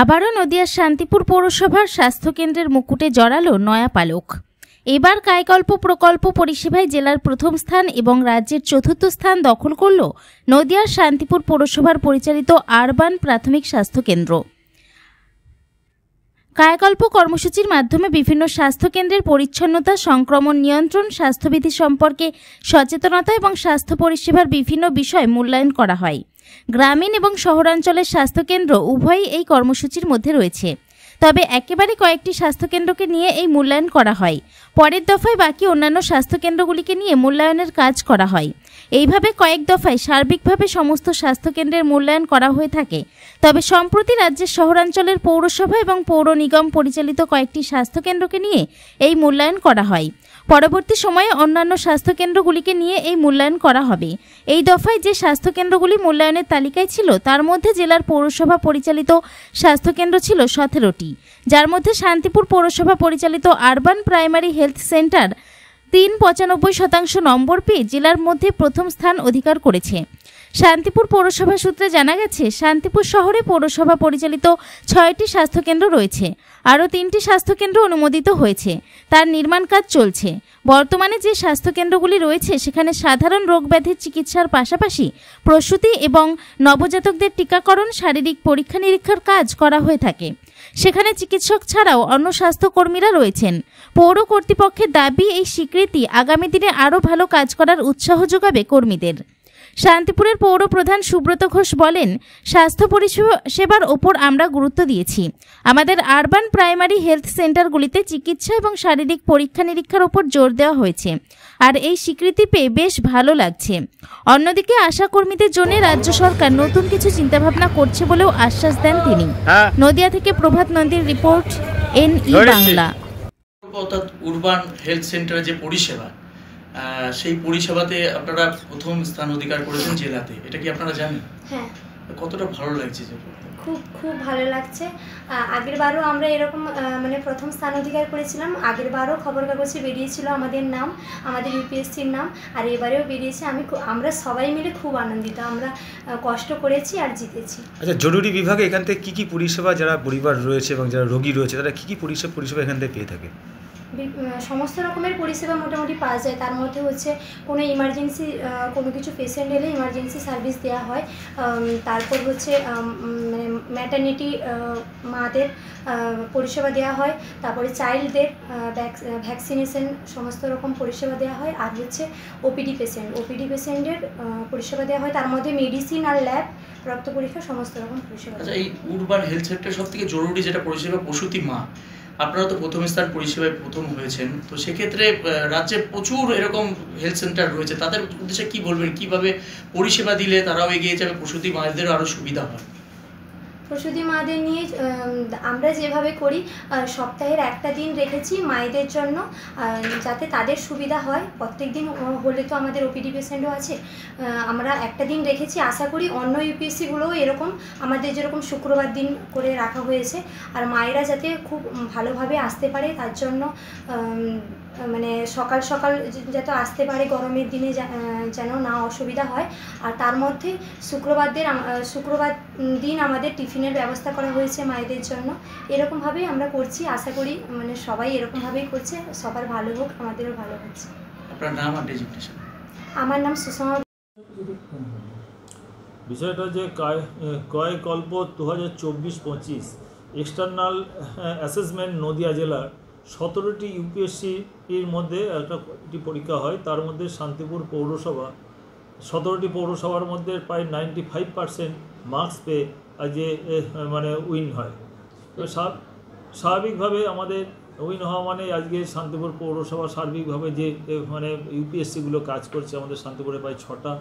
আবারও নদিয়ার শান্তিপুর পৌরসভার স্বাস্থ্যকেন্দ্রের মুকুটে জড়ালো নয়া পালক। এবার কায়কল্প প্রকল্প পরিষেবায় জেলার প্রথম স্থান এবং রাজ্যের চতুর্থ স্থান দখল করল নদিয়ার শান্তিপুর পৌরসভার পরিচালিত আরবান প্রাথমিক স্বাস্থ্যকেন্দ্র। কায়কল্প কর্মসূচির মাধ্যমে বিভিন্ন স্বাস্থ্যকেন্দ্রের পরিচ্ছন্নতা, সংক্রমণ নিয়ন্ত্রণ, স্বাস্থ্যবিধি সম্পর্কে সচেতনতা এবং স্বাস্থ্য পরিষেবার বিভিন্ন বিষয় মূল্যায়ন করা হয়। গ্রামীণ এবং শহরাঞ্চলের স্বাস্থ্যকেন্দ্র উভয়ই এই কর্মসূচির মধ্যে রয়েছে, তবে একেবারে কয়েকটি স্বাস্থ্যকেন্দ্রকে নিয়ে এই মূল্যায়ন করা হয়। পরের দফায় বাকি অন্যান্য স্বাস্থ্যকেন্দ্রগুলিকে নিয়ে মূল্যায়নের কাজ করা হয়। এইভাবে কয়েক দফায় সার্বিকভাবে সমস্ত স্বাস্থ্যকেন্দ্রের মূল্যায়ন করা হয়ে থাকে। তবে সম্প্রতি রাজ্যের শহরাঞ্চলের পৌরসভা এবং পৌর নিগম পরিচালিত কয়েকটি স্বাস্থ্যকেন্দ্রকে নিয়ে এই মূল্যায়ন করা হয়। পরবর্তী সময়ে অন্যান্য স্বাস্থ্যকেন্দ্রগুলিকে নিয়ে এই মূল্যায়ন করা হবে। এই দফায় যে স্বাস্থ্যকেন্দ্রগুলি মূল্যায়নের তালিকায় ছিল তার মধ্যে জেলার পৌরসভা পরিচালিত স্বাস্থ্যকেন্দ্র ছিল 17টি, যার মধ্যে শান্তিপুর পৌরসভা পরিচালিত আরবান প্রাইমারি হেলথ সেন্টার 95% নম্বর পেয়ে জেলার মধ্যে প্রথম স্থান অধিকার করেছে। শান্তিপুর পৌরসভা সূত্রে জানা গেছে, শান্তিপুর শহরে পৌরসভা পরিচালিত 6টি স্বাস্থ্যকেন্দ্র রয়েছে। আরও 3টি স্বাস্থ্যকেন্দ্র অনুমোদিত হয়েছে, তার নির্মাণ কাজ চলছে। বর্তমানে যে স্বাস্থ্যকেন্দ্রগুলি রয়েছে সেখানে সাধারণ রোগ ব্যাধির চিকিৎসার পাশাপাশি প্রসূতি এবং নবজাতকদের টিকাকরণ, শারীরিক পরীক্ষা নিরীক্ষার কাজ করা হয়ে থাকে। সেখানে চিকিৎসক ছাড়াও অন্য স্বাস্থ্যকর্মীরা রয়েছেন। পৌর কর্তৃপক্ষের দাবি, এই স্বীকৃতি আগামী দিনে আরও ভালো কাজ করার উৎসাহ যোগাবে কর্মীদের। শান্তিপুরের পৌর প্রধান সুব্রত ঘোষ বলেন, স্বাস্থ্য পরিষেবার ওপর আমরা গুরুত্ব দিয়েছি। আমাদের আরবান প্রাইমারি হেলথ সেন্টারগুলিতে চিকিৎসা এবং শারীরিক পরীক্ষা নিরীক্ষার ওপর জোর দেওয়া হয়েছে, আর এই স্বীকৃতি পেয়ে বেশ ভালো লাগছে। অন্যদিকে আশাকর্মীদের জন্য রাজ্য সরকার নতুন কিছু চিন্তাভাবনা করছে বলেও আশ্বাস দেন তিনি। নদিয়া থেকে প্রভাত নন্দীর রিপোর্ট, NE বাংলা। অর্থাৎ উরবান হেলথ সেন্টারের যে পরিষেবা, সেই পরিষেবাতে আপনারা প্রথম স্থান অধিকার করেছেন জেলাতে, এটা কি আপনারা জানেন? হ্যাঁ। কতটা ভালো লাগছে? খুব ভালো লাগছে। আগের বারও আমরা এরকম প্রথম স্থান অধিকার করেছিলাম। আগের বারও খবর কাগজে বেরিয়েছিল আমাদের নাম, আমাদের ইউপিএসসির নাম, আর এবারেও বেরিয়েছে। আমরা সবাই মিলে খুব আনন্দিত। আমরা কষ্ট করেছি আর জিতেছি। আচ্ছা, জরুরি বিভাগে এখান থেকে কী পরিষেবা, যারা পরিবার রয়েছে এবং যারা রোগী রয়েছে তারা কী পরিষেবা এখান থেকে পেয়ে থাকে? সমস্ত রকমের পরিষেবা মোটামুটি পাওয়া যায়। তার মধ্যে হচ্ছে কোনো ইমার্জেন্সি কোনো কিছু পেশেন্ট এলে ইমার্জেন্সি সার্ভিস দেওয়া হয়। তারপর হচ্ছে ম্যাটারনিটি মাদের পরিষেবা দেওয়া হয়। তারপরে চাইল্ডদের ভ্যাকসিনেশন সমস্ত রকম পরিষেবা দেওয়া হয়। আর হচ্ছে ওপিডি পেশেন্টের পরিষেবা দেওয়া হয়। তার মধ্যে মেডিসিন আর ল্যাব, রক্ত পরীক্ষা সমস্ত রকম পরিষেবা। আচ্ছা, এই উরবান হেলথ সেন্টার সব থেকে জরুরি যেটা পরিষেবা প্রসূতি মা, আপনারা তো প্রথম স্থান পরিষেবায় প্রথম হয়েছেন, তো সেক্ষেত্রে রাজ্যে প্রচুর এরকম হেলথ সেন্টার রয়েছে, তাদের উদ্দেশ্যে কি বলবেন? কিভাবে পরিষেবা দিলে তারাও এগিয়ে যাবে, প্রসূতি মায়েদেরও আরও সুবিধা হয়? প্রসূতি মাদের নিয়ে আমরা যেভাবে করি, সপ্তাহের একটা দিন রেখেছি মায়েদের জন্য, যাতে তাদের সুবিধা হয়। প্রত্যেক দিন হলে তো আমাদের ওপিডি পেশেন্টও আছে, আমরা একটা দিন রেখেছি। আশা করি অন্য ইউপিএসসিগুলোও এরকম আমাদের যেরকম শুক্রবার দিন করে রাখা হয়েছে, আর মায়েরা যাতে খুব ভালোভাবে আসতে পারে তার জন্য সকাল সকাল যাতে আসতে পারে, গরমের দিনে যেন না অসুবিধা হয়। আর তার মধ্যে শুক্রবার দিন আমাদের টিফিনের ব্যবস্থা করা হয়েছে মায়েদের জন্য। এরকমভাবেই আমরা করছি। আশা করি সবাই এরকমভাবেই করছে, সবার ভালো হোক, আমাদেরও ভালো হচ্ছে। আপনার নাম আর ডেজিগনেশন? আমার নাম সুষমা। বিষয়টা যে কায়কল্প 2024-25 এক্সটার্নাল অ্যাসেসমেন্ট নদিয়া জেলার 17টি ইউপিএসসির মধ্যে একটি পরীক্ষা হয়। তার মধ্যে শান্তিপুর পৌরসভা 17টি পৌরসভার মধ্যে প্রায় 95% মার্কস পেয়ে যে উইন হয়। তো স্বাভাবিকভাবে আমাদের উইন হওয়া মানে আজকে শান্তিপুর পৌরসভা সার্বিকভাবে যে ইউপিএসসিগুলো কাজ করছে, আমাদের শান্তিপুরে প্রায় 6টা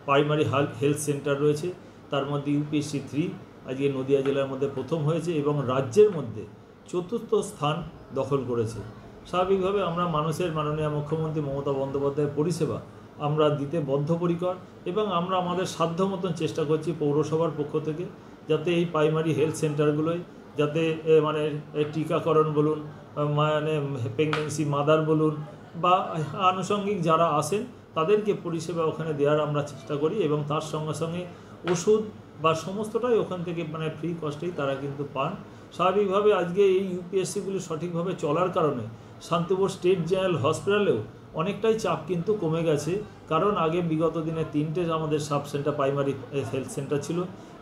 প্রাইমারি হেলথ সেন্টার রয়েছে। তার মধ্যে ইউপিএসসি 3 আজকে নদিয়া জেলার মধ্যে প্রথম হয়েছে এবং রাজ্যের মধ্যে চতুর্থ স্থান দখল করেছে। স্বাভাবিকভাবে আমরা মানুষের মাননীয় মুখ্যমন্ত্রী মমতা বন্দ্যোপাধ্যায়ের পরিষেবা আমরা দিতে বদ্ধপরিকর এবং আমরা আমাদের সাধ্য মতন চেষ্টা করছি পৌরসভার পক্ষ থেকে, যাতে এই প্রাইমারি হেলথ সেন্টারগুলোয় যাতে টিকাকরণ বলুন, প্রেগনেন্সি মাদার বলুন বা আনুষঙ্গিক যারা আসেন তাদেরকে পরিষেবা ওখানে দেওয়ার আমরা চেষ্টা করি এবং তার সঙ্গে সঙ্গে ওষুধ বা সমস্তটাই ওখান থেকে মানে ফ্রি কস্টেই তারা কিন্তু পান। স্বাভাবিকভাবে আজকে এই ইউপিএসসিগুলি সঠিকভাবে চলার কারণে শান্তিপুর স্টেট জেনারেল হসপিটালেও অনেকটাই চাপ কিন্তু কমে গেছে। কারণ আগে বিগত দিনে 3টে আমাদের sub centre primary health centre ছিল,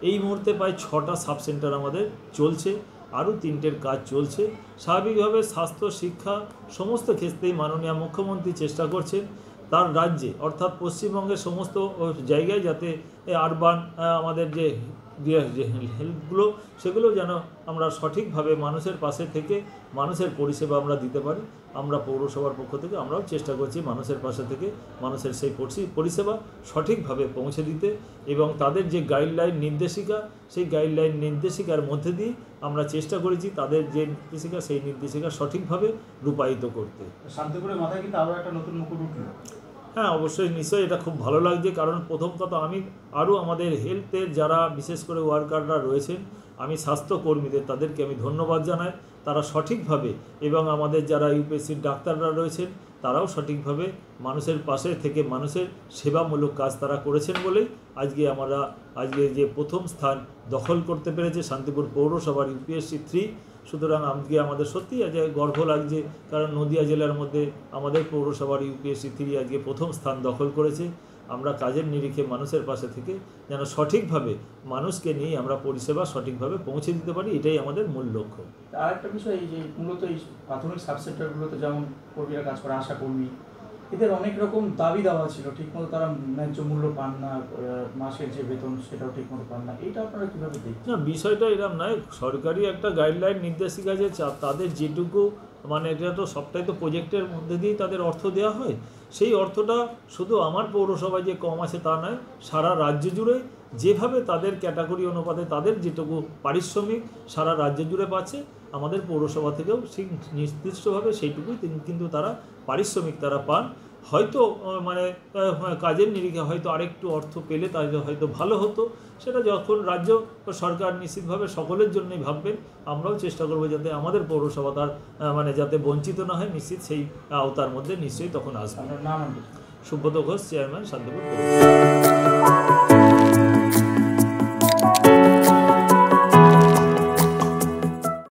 এই মুহূর্তে প্রায় 6টা সাব সেন্টার আমাদের চলছে, আরও 3টের কাজ চলছে। স্বাভাবিকভাবে স্বাস্থ্য শিক্ষা সমস্ত ক্ষেত্রেই মাননীয় মুখ্যমন্ত্রী চেষ্টা করছেন তার রাজ্যে অর্থাৎ পশ্চিমবঙ্গের সমস্ত জায়গায় যাতে আরবান আমাদের যে হেলথগুলো সেগুলো যেন আমরা সঠিকভাবে মানুষের পাশে থেকে মানুষের পরিষেবা আমরা দিতে পারি। আমরা পৌরসভার পক্ষ থেকে আমরাও চেষ্টা করছি মানুষের পাশে থেকে মানুষের সেই পরিষেবা সঠিকভাবে পৌঁছে দিতে এবং তাদের যে গাইডলাইন নির্দেশিকা সেই গাইডলাইন নির্দেশিকার মধ্যে দিয়ে আমরা চেষ্টা করেছি তাদের যে নির্দেশিকা সেই নির্দেশিকা সঠিকভাবে রূপায়িত করতে। শান্তিপুরের মাথায় কিন্তু আরও একটা নতুন মুকুট উঠল। হ্যাঁ, অবশ্যই নিশ্চয়ই এটা খুব ভালো লাগছে। কারণ প্রথম কথা আমি আরও আমাদের হেলথের যারা বিশেষ করে ওয়ার্কাররা রয়েছেন, আমি স্বাস্থ্যকর্মীদের তাদেরকে আমি ধন্যবাদ জানাই। তারা সঠিকভাবে এবং আমাদের যারা ইউপিএসসির ডাক্তাররা রয়েছেন তারাও সঠিকভাবে মানুষের পাশে থেকে মানুষের সেবামূলক কাজ তারা করেছেন বলেই আজকে যে প্রথম স্থান দখল করতে পেরেছে শান্তিপুর পৌরসভার ইউপিএসসি 3। সুতরাং আজকে আমাদের সত্যি আজ গর্ব লাগছে, কারণ নদিয়া জেলার মধ্যে আমাদের পৌরসভার ইউপিএসসি 3 আজকে প্রথম স্থান দখল করেছে। আমরা কাজের নিরিখে মানুষের পাশে থেকে যেন সঠিকভাবে মানুষকে নিয়ে আমরা পরিষেবা সঠিকভাবে পৌঁছে দিতে পারি, এটাই আমাদের মূল লক্ষ্য। আর একটা বিষয়, এই যে মূলত এই প্রাথমিক সাবসেন্টারগুলোতে যেমন কর্মীরা কাজ করে, আশা কর্মী, এদের অনেক রকম দাবি দেওয়া ছিল, ঠিকমতো তারা ন্যায্য মূল্য পান না, মাসের যে বেতন সেটাও ঠিকমতো পান না। এটা আপনারা কীভাবে দেখছেন? না, বিষয়টা এরকম নয়। সরকারি একটা গাইডলাইন নির্দেশিকা যে তাদের যেটুকু মানে এটা তো সবটাই তো প্রজেক্টের মধ্যে দিয়েই তাদের অর্থ দেওয়া হয়। সেই অর্থটা শুধু আমার পৌরসভায় যে কম আছে তা নয়, সারা রাজ্য জুড়ে যেভাবে তাদের ক্যাটাগরি অনুপাতে তাদের যেটুকু পারিশ্রমিক সারা রাজ্য জুড়ে পাচ্ছে, আমাদের পৌরসভা থেকেও সেই নির্দিষ্টভাবে সেইটুকুই কিন্তু তারা পারিশ্রমিক তারা পান। হয়তো মানে কাজের নিরিখে হয়তো আরেকটু অর্থ পেলে তাহলে হয়তো ভালো হতো। সেটা যখন রাজ্য সরকার নিশ্চিতভাবে সকলের জন্যই ভাববেন, আমরাও চেষ্টা করবো যাতে আমাদের পৌরসভা তার মানে যাতে বঞ্চিত না হয়, নিশ্চিত সেই আওতার মধ্যে নিশ্চয়ই তখন আসবে। আপনার নাম? সুব্রত ঘোষ, চেয়ারম্যান, শান্তিপুর।